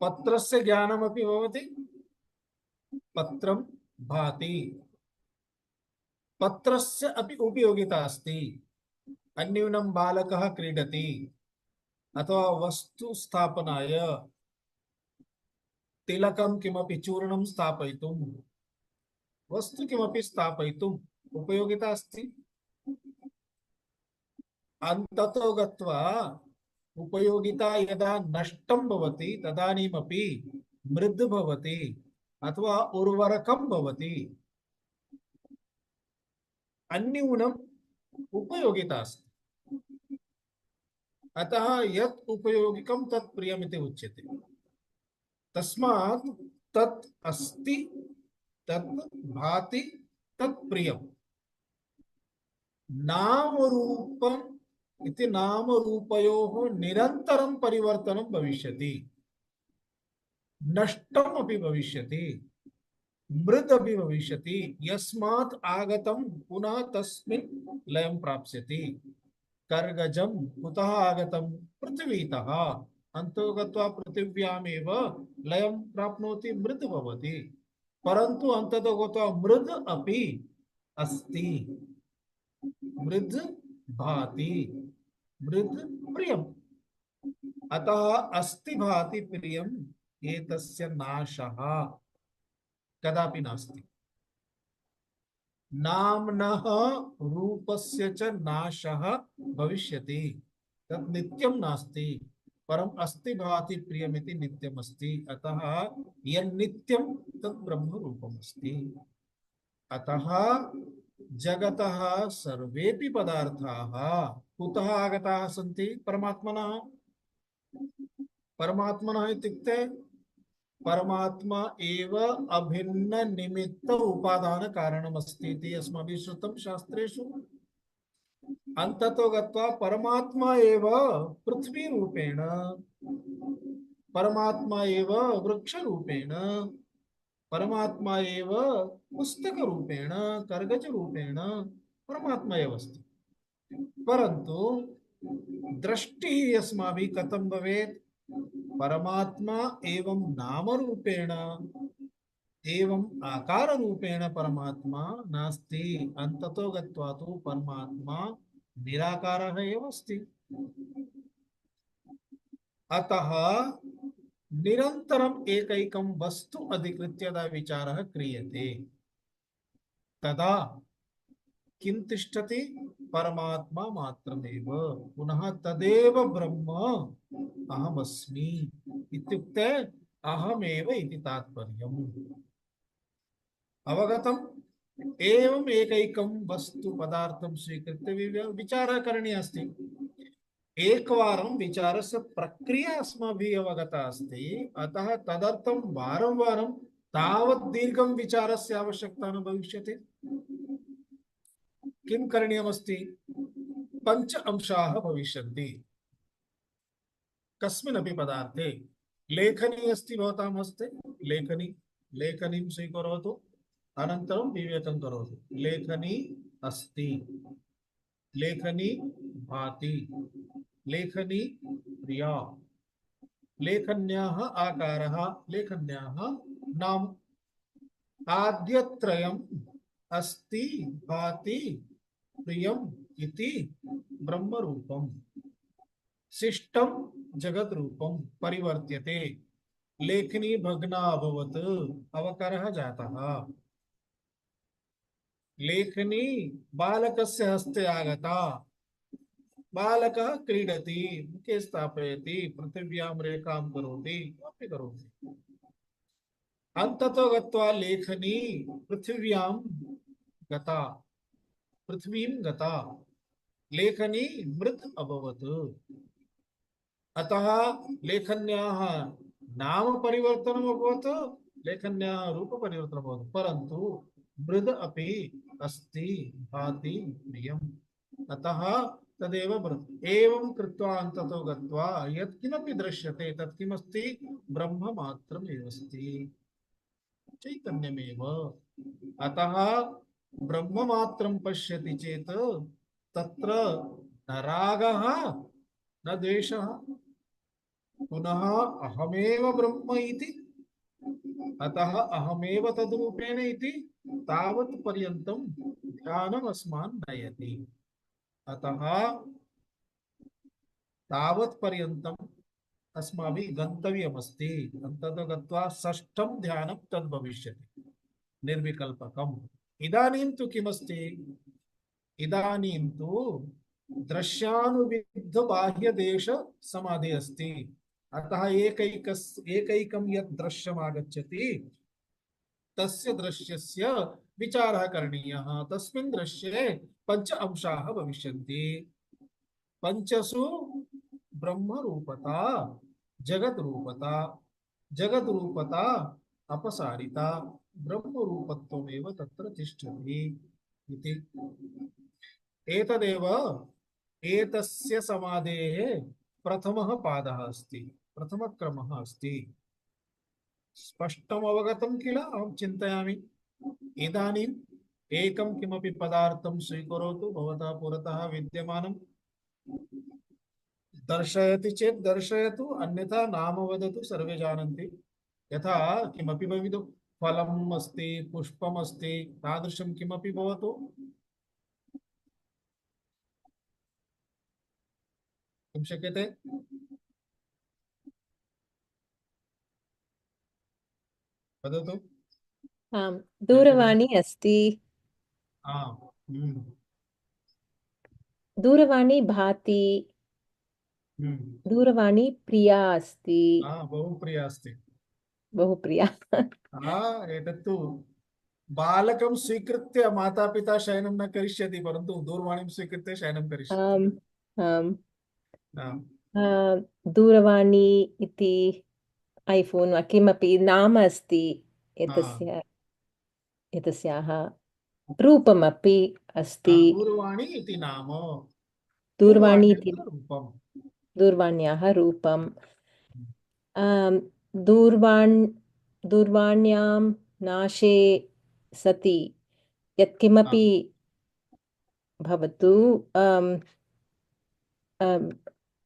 पत्रस्य ज्ञानमपि भवति, पत्रं भाति, पत्रस्य अपि उपयोगिता अस्ति। अन्यूनं बालकः क्रीडति, अथवा वस्तु स्थापनाय, तिलकं किमपि चूर्णं स्थापयितुं, वस्तु किमपि स्थापयितुम् उपयोगिता अस्ति। अन्ततो गत्वा उपयोगिता यदा नष्टं भवति तदानीमपि मृद् भवति अथवा उर्वरकं भवति, अन्यूनम् उपयोगिता अस्ति। अतः यत् उपयोगिकं तत् प्रियमिति उच्यते। तस्मात् तत् अस्ति, तत् भाति, तत् प्रियम्। नामरूपम् इति नामरूपयोः निरन्तरं परिवर्तनं भविष्यति, नष्टम् अपि भविष्यति, मृद् अपि भविष्यति। यस्मात् आगतं पुनः तस्मिन् लयं प्राप्स्यति। कर्गजं कुतः आगतं, पृथ्वीतः, अन्ततो गत्वा पृथिव्यामेव लयं प्राप्नोति, मृद् भवति। परन्तु अन्ततो गत्वा मृद् अपि अस्ति, मृद् भाति, मृद् प्रियम्। अतः अस्ति भाति प्रियम् एतस्य नाशः कदापि नास्ति। नाम्नः रूपस्य च नाशः भविष्यति, तत् नित्यं नास्ति, परम अस्ति भाति प्रियमिति नित्यम् अस्ति। अतः यन्नित्यं तत् ब्रह्म रूपम् अस्ति। अतः जगतः सर्वेपि पदार्थाः कुतः आगताः सन्ति? परमात्मनः। परमात्मनः इत्युक्ते परमात्मा एव अभिन्न निमित्त उपादान कारणमस्ति इति अस्माभिः श्रुतं शास्त्रेषु। अन्ततो गत्वा परमात्मा एव पृथ्वी रूपेण, परमात्मा एव वृक्ष रूपेण, परमात्मा एव पुस्तक रूपेण, कर्गज रूपेण परमात्मा एव अस्ति। परन्तु दृष्टिः अस्माभिः कथं भवेत्? परमात्मा एवं नाम रूपेण एवं आकार रूपेण परमात्मा नास्ति। अन्ततो गत्वा तु परमात्मा निराकारः एव अस्ति। अतः निरन्तरम् एकैकं वस्तु अधिकृत्य यदा विचारः क्रियते तदा किं तिष्ठति? परमात्मा मात्रमेव। पुनः तदेव ब्रह्म अहमस्मि इत्युक्ते अहमेव इति तात्पर्यम्। अवगतम्? एवम् एकैकं वस्तु पदार्थं स्वीकृत्य विचारः करणीयः अस्ति। एकवारं विचारस्य प्रक्रिया अस्माभिः अवगता अस्ति। अतः तदर्थं वारं वारं तावत् दीर्घं विचारस्य आवश्यकता न भविष्यति। किं करणीयमस्ति? पञ्च अंशाः भविष्यन्ति कस्मिन्नपि पदार्थे। लेखनी अस्ति भवतां हस्ते, लेखनीं स्वीकरोतु, अनन्तरं विवेकं करोतु। लेखनी अस्ति, लेखनी भाति, लेखनी प्रिया, लेखन्याः आकारः, लेखन्याः नाम। आद्यत्रयम् अस्ति भाति प्रियम् इति ब्रह्मरूपम्। शिष्टं जगत् रूपं परिवर्त्यते। लेखनी भग्ना अभवत्, अवकरः जातः। लेखनी बालकस्य हस्ते आगता, बालकः क्रीडति, मुखे स्थापयति, पृथिव्यां रेखां करोति, किमपि करोति। अन्ततो गत्वा लेखनी पृथिव्यां गता, पृथ्वीं गता, लेखनी मृत् अभवत्। अतः लेखन्याः नाम परिवर्तनम् अभवत्, लेखन्याः रूप परिवर्तनम् अभवत्, परन्तु मृद् अपि अस्ति, भाति प्रियम्। अतः तदेव मृत्। एवं कृत्वा अन्ततो गत्वा यत्किमपि दृश्यते तत् किमस्ति? ब्रह्म मात्रमेव अस्ति, चैतन्यमेव। अतः ब्रह्म मात्रं पश्यति चेत् तत्र न रागः न द्वेषः। पुनः अहमेव ब्रह्म इति, अतः अहमेव तद्रूपेण इति तावत् पर्यन्तं ध्यानम् अस्मान् नयति। अतः तावत् पर्यन्तम् अस्माभिः गन्तव्यमस्ति। अन्ततो गत्वा षष्ठं ध्यानं तद् भविष्यति, निर्विकल्पकम्। इदानीं तु किमस्ति? इदानीं तु दृश्यानुविद्ध बाह्यदेश समाधि अस्ति। अतः एकैकं यत् दृश्यम् आगच्छति तस्य दृश्यस्य विचारः करणीयः। तस्मिन् दृश्ये पञ्च अंशाः भविष्यन्ति। पञ्चसु ब्रह्मरूपता, जगद्रूपता, जगद्रूपता अपसारिता, ब्रह्मरूपत्वमेव तत्र तिष्ठति इति। एतदेव एतस्य समाधेः प्रथमः पादः अस्ति, प्रथमक्रमः अस्ति। स्पष्टम् अवगतं किल? अहं चिन्तयामि। इदानीम् एकं किमपि पदार्थं स्वीकरोतु, भवतः पुरतः विद्यमानं। दर्शयति चेत् दर्शयतु, अन्यथा नाम वदतु, सर्वे जानन्ति। यथा किमपि भवितु, फलम् अस्ति, पुष्पम् अस्ति, तादृशं किमपि भवतु। किं शक्यते? वदतु। आम्, दूरवाणी अस्ति। आम्। दूरवाणी भाति। दूरवाणी प्रिया अस्ति बहु प्रिया अस्ति बहु प्रिया एतत्तु बालकं स्वीकृत्य मातापिता शयनं न करिष्यति, परन्तु दूरवाणीं स्वीकृत्य शयनं करिष्यति। आम् दूरवाणी इति ऐफोन् वा किमपि नाम अस्ति एतस्याः रूपमपि अस्ति। दूरवाणी इति नाम, दूरवाणी इति रूपं, दूरवाण्याः रूपं। दूरवाण्यां नाशे सति यत्किमपि भवतु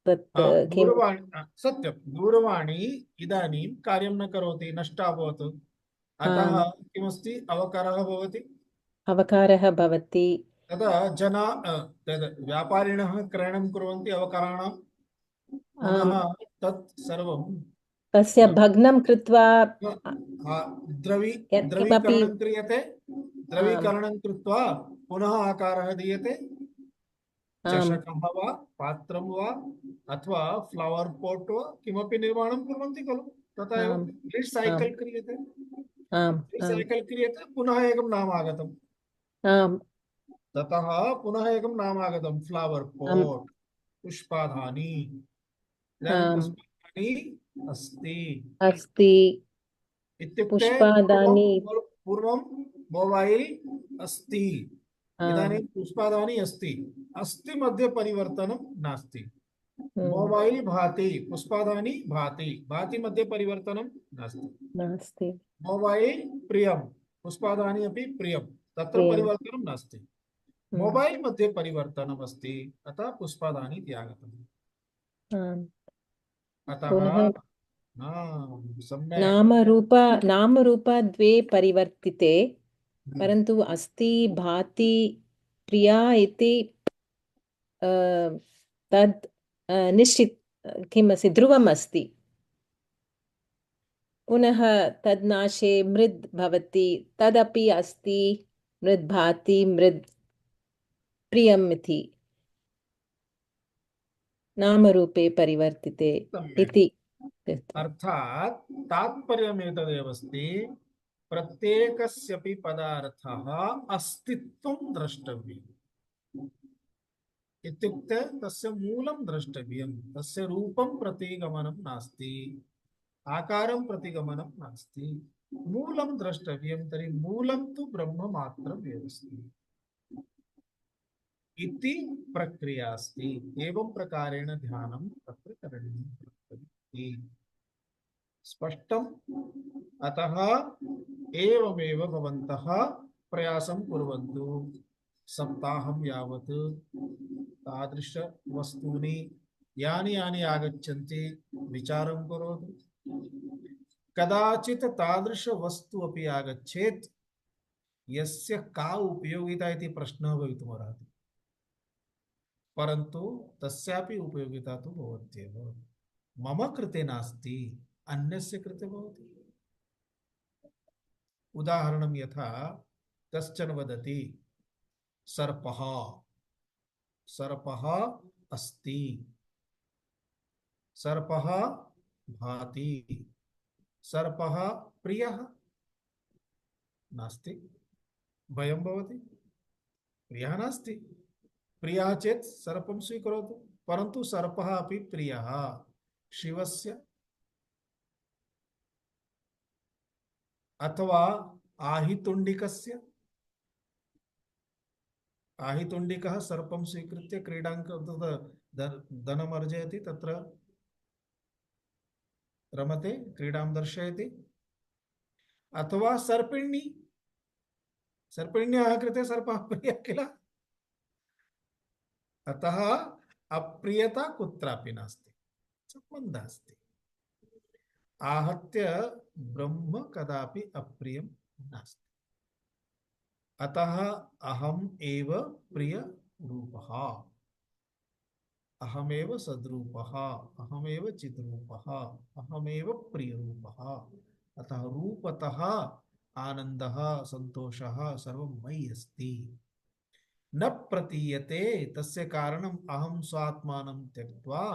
तत् दूरवाणी सत्यं, दूरवाणी इदानीं कार्यं न करोति, नष्टा अभवत्, अतः किमस्ति, अवकरः भवति। तदा जना व्यापारिणः क्रयणं कुर्वन्ति अवकराणां, पुनः तत् सर्वं तस्य भग्नं कृत्वा द्रवीकरणं क्रियते, द्रवीकरणं कृत्वा पुनः आकारः दीयते, चषकः वा पात्रं वा अथवा फ्लवर् पोट् वा किमपि निर्माणं कुर्वन्ति खलु, तथा एव रिसैकल् क्रियते, पुनः एकं नाम आगतम्, ततः पुनः एकं नाम आगतं, फ्लवर् पोट्, पुष्पाधानी। पुष्पाधानी अस्ति इत्युक्ते पूर्वं मोबैल् अस्ति, इदानीं पुष्पाधानी अस्ति मध्ये परिवर्तनं नास्ति। मोबैल् भाति, पुष्पाधानी भाति मध्ये परिवर्तनं नास्ति। मोबैल् प्रियं, पुष्पाधानी अपि प्रियं, तत्र परिवर्तनं नास्ति। मोबैल् मध्ये परिवर्तनम् अस्ति, अतः पुष्पाधानी इति आगतम्। अतः नामरूप द्वे परिवर्तिते, परन्तु अस्ति भाति प्रिया इति तद् निश्चित किमस्ति, ध्रुवम् अस्ति। पुनः तद् नाशे मृद् भवति, तदपि अस्ति, मृद् भाति मृद् प्रियम् इति नामरूपे परिवर्तिते इति। अर्थात् तात्पर्यम् एतदेव अस्ति, प्रत्येकस्यपि पदार्थः अस्तित्वं द्रष्टव्यम् इत्युक्ते तस्य मूलं द्रष्टव्यं, तस्य रूपं प्रति गमनं नास्ति, आकारं प्रति गमनं नास्ति, मूलं द्रष्टव्यं। तर्हि मूलं तु ब्रह्ममात्रम् एव अस्ति इति प्रक्रिया अस्ति। एवं प्रकारेण ध्यानं तत्र करणीयं। स्पष्टम्? अतः एवमेव भवन्तः प्रयासं कुर्वन्तु। सप्ताहं यावत् तादृश वस्तूनि यानि यानि आगच्छन्ति विचारं करोतु। कदाचित् तादृश वस्तु अपि आगच्छेत् यस्य का उपयोगिता इति प्रश्नः भवितुमर्हति, परन्तु तस्यापि उपयोगिता तु भवत्येव। मम कृते नास्ति, अन्यस्य कृते भवति। उदाहरणं यथा कश्चन वदति सर्पः अस्ति, सर्पः भाति, सर्पः प्रियः नास्ति, भयं भवति, प्रियः नास्ति। प्रियः चेत् सर्पं स्वीकरोतु, परन्तु सर्पः अपि प्रियः शिवस्य अथवा आहितुण्डिकस्य। आहितुण्डिकः सर्पं स्वीकृत्य क्रीडां धनम् अर्जयति, तत्र रमते, क्रीडां दर्शयति। अथवा सर्पिणी, सर्पिण्याः कृते सर्पः प्रियः किल, अतः अप्रियता कुत्रापि नास्ति, सम्बन्धः अस्ति। आहत्य ब्रह्म कदापि अप्रियं नास्ति। अतः अहम् एव प्रिय रूपः, अहमेव सद्रूपः, अहमेव चिद्रूपः, अहमेव प्रियरूपः। अतः रूपतः आनन्दः सन्तोषः सर्वं मयि अस्ति, न प्रतीयते। तस्य कारणम् अहं स्वात्मानं त्यक्त्वा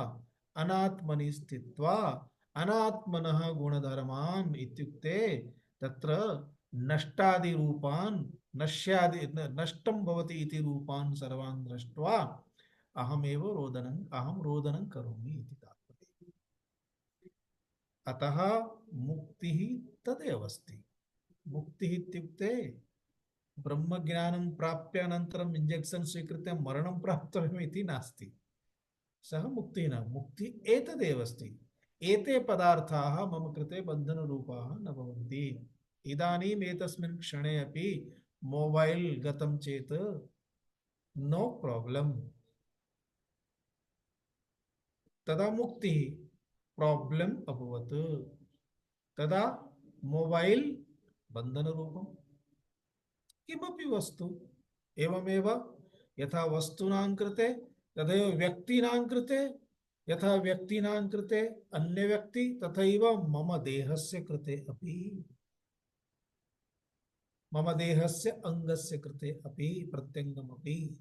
अनात्मनि स्थित्वा अनात्मनः गुणधर्मान् इत्युक्ते तत्र नष्टादि रूपान् नश्यादि नष्टं भवति इति रूपान् सर्वान् दृष्ट्वा अहं रोदनं करोमि इति तात्पर्यम्। अतः मुक्तिः तदेव अस्ति। मुक्तिः इत्युक्ते ब्रह्मज्ञानं प्राप्य अनन्तरम् इंजेक्शन स्वीकृत्य मरणं प्राप्तव्यम् इति नास्ति। सः मुक्तिः न, मुक्तिः एतदेव अस्ति। एते पदार्थाः मम कृते बन्धनरूपाः न भवन्ति। इदानीम् एतस्मिन् क्षणे अपि मोबाइल गतं चेत् नो प्रॉब्लम, तदा मुक्तिः। प्रॉब्लम अभवत् तदा मोबाइल बन्धनरूपम्। किमपि वस्तु एवमेव यथा वस्तूनां कृते तथैव व्यक्तीनां कृते, यथा व्यक्तीनां कृते अन्य व्यक्ति तथैव मम देहस्य कृते अपि, मम देहस्य अंगस्य कृते अपि प्रत्यङ्गमपि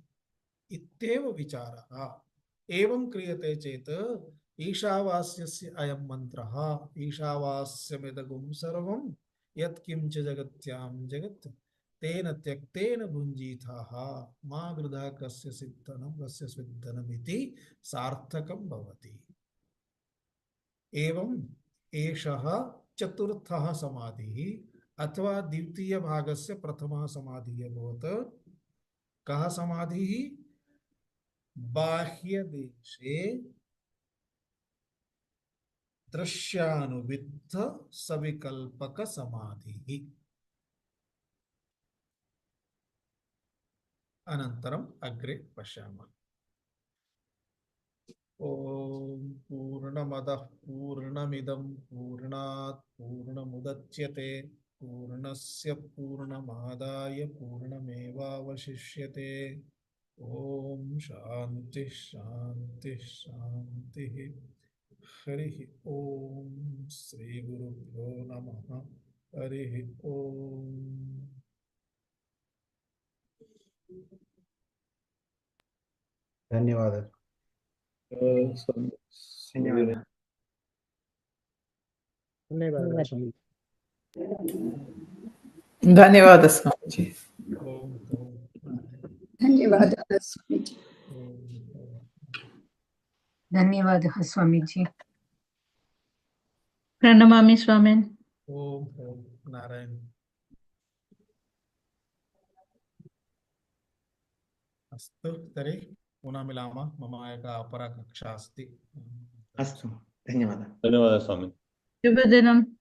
इत्येव विचारः। एवं क्रियते चेत् ईशावास्यस्य अयं मन्त्रः, ईशावास्यमिदगुं सर्वं यत्किञ्च जगत्यां जगत् तेन त्यक्तेन भुञ्जीथाः मा वृथा कस्य सिद्धनं कस्य स्विद्धनमिति सार्थकं भवति। एवं एषः चतुर्थः समाधिः अथवा द्वितीय भागस्य प्रथमः समाधिः अभवत्। कः समाधिः? बाह्यदेशे दृश्यानुविद्ध सविकल्पक समाधिः। अनन्तरम् अग्रे पश्यामः। ॐ पूर्णमदः पूर्णमिदं पूर्णात् पूर्णमुदच्यते पूर्णस्य पूर्णमादाय पूर्णमेवावशिष्यते। ॐ शान्ति शान्ति शान्तिः। हरिः ॐ श्री गुरुभ्यो नमः। हरिः ॐ। धन्यवादः। धन्यवादः। धन्यवादः स्वामी। धन्यवादः स्वामीजी। धन्यवादः स्वामीजी। धन्यवादः स्वामीजी। प्रणमामि स्वामिन्। ओम नारायण। अस्तु तर्हि पुनः मिलामः। मम एका अपरा कक्षा अस्ति। अस्तु, धन्यवादः। धन्यवादः स्वामी। शुभदिनम्।